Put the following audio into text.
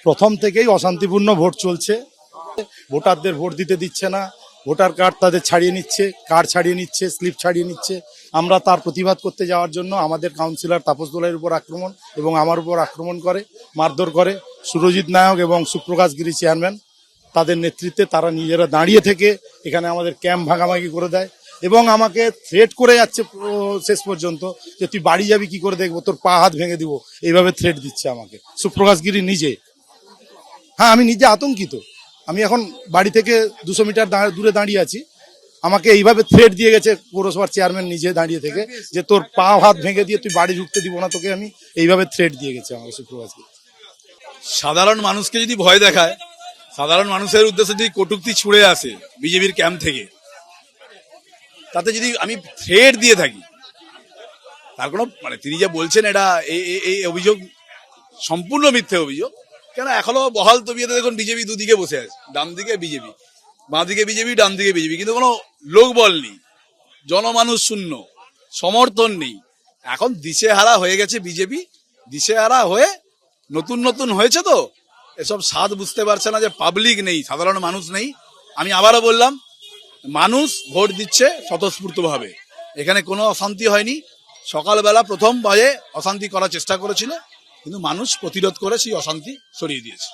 প্রথম থেকেই অশান্তিপূর্ণ ভোট চলছে। ভোটারদের ভোট দিতে দিচ্ছে না, ভোটার কার্ড তাদের ছাড়িয়ে নিচ্ছে, কার্ড ছাড়িয়ে নিচ্ছে, স্লিপ ছাড়িয়ে নিচ্ছে। আমরা তার প্রতিবাদ করতে যাওয়ার জন্য আমাদের কাউন্সিলর তাপস দোলাইয়ের উপর আক্রমণ এবং আমার উপর আক্রমণ করে, মারধর করে। সুরজিৎ নায়ক এবং সুপ্রকাশ গিরি চেয়ারম্যান তাদের নেতৃত্বে তারা নিজেরা দাঁড়িয়ে থেকে এখানে আমাদের ক্যাম্প ভাগাভাগি করে দেয় এবং আমাকে থ্রেট করে যাচ্ছে শেষ পর্যন্ত যে তুই বাড়ি যাবি কি করে দেখবো, তোর পা হাত ভেঙে দিব, এইভাবে থ্রেট দিচ্ছে আমাকে সুপ্রকাশ গিরি নিজে। হ্যাঁ, আমি নিজে আতঙ্কিত। আমি এখন বাড়ি থেকে 200 মিটার দূরে দাঁড়িয়ে আছি। আমাকে এইভাবে থ্রেট দিয়ে গেছে পৌরসভার চেয়ারম্যান নিজে দাঁড়িয়ে থেকে যে তোর পা হাত ভেঙে দিয়ে তুই বাড়ি ঢুকতে দিব না তোকে। আমি এইভাবে থ্রেট দিয়ে গেছে আমাকে সুপ্রকাশ গিরি। সাধারণ মানুষকে যদি ভয় দেখায়, সাধারণ মানুষের উদ্দেশ্যে যদি কটূক্তি ছুড়ে আসে বিজেপির ক্যাম্প থেকে, তাতে যদি আমি থ্রেট দিয়ে থাকি, তার কোনো মানে তিনি যে বলছেন এটা এই অভিযোগ সম্পূর্ণ মিথ্যে অভিযোগ। কেন এখনো বহাল তবিয়তে দেখুন বিজেপি দুদিকে বসে আছে, ডান দিকে বিজেপি, বাঁ দিকে বিজেপি, ডান দিকে বিজেপি, কিন্তু কোনো লোকবল নেই, জনমানুষ শূন্য, সমর্থন নেই। এখন দিশেহারা হয়ে গেছে বিজেপি, দিশেহারা হয়ে নতুন নতুন হয়েছে তো এসব স্বাদ বুঝতে পারছে না যে পাবলিক নেই, সাধারণ মানুষ নেই। আমি আবারও বললাম, মানুষ ভোট দিচ্ছে স্বতঃস্ফূর্তভাবে, এখানে কোনো অশান্তি হয়নি। সকালবেলা প্রথম ভয়ে অশান্তি করার চেষ্টা করেছিল, কিন্তু মানুষ প্রতিরোধ করে সেই অশান্তি সরিয়ে দিয়েছে।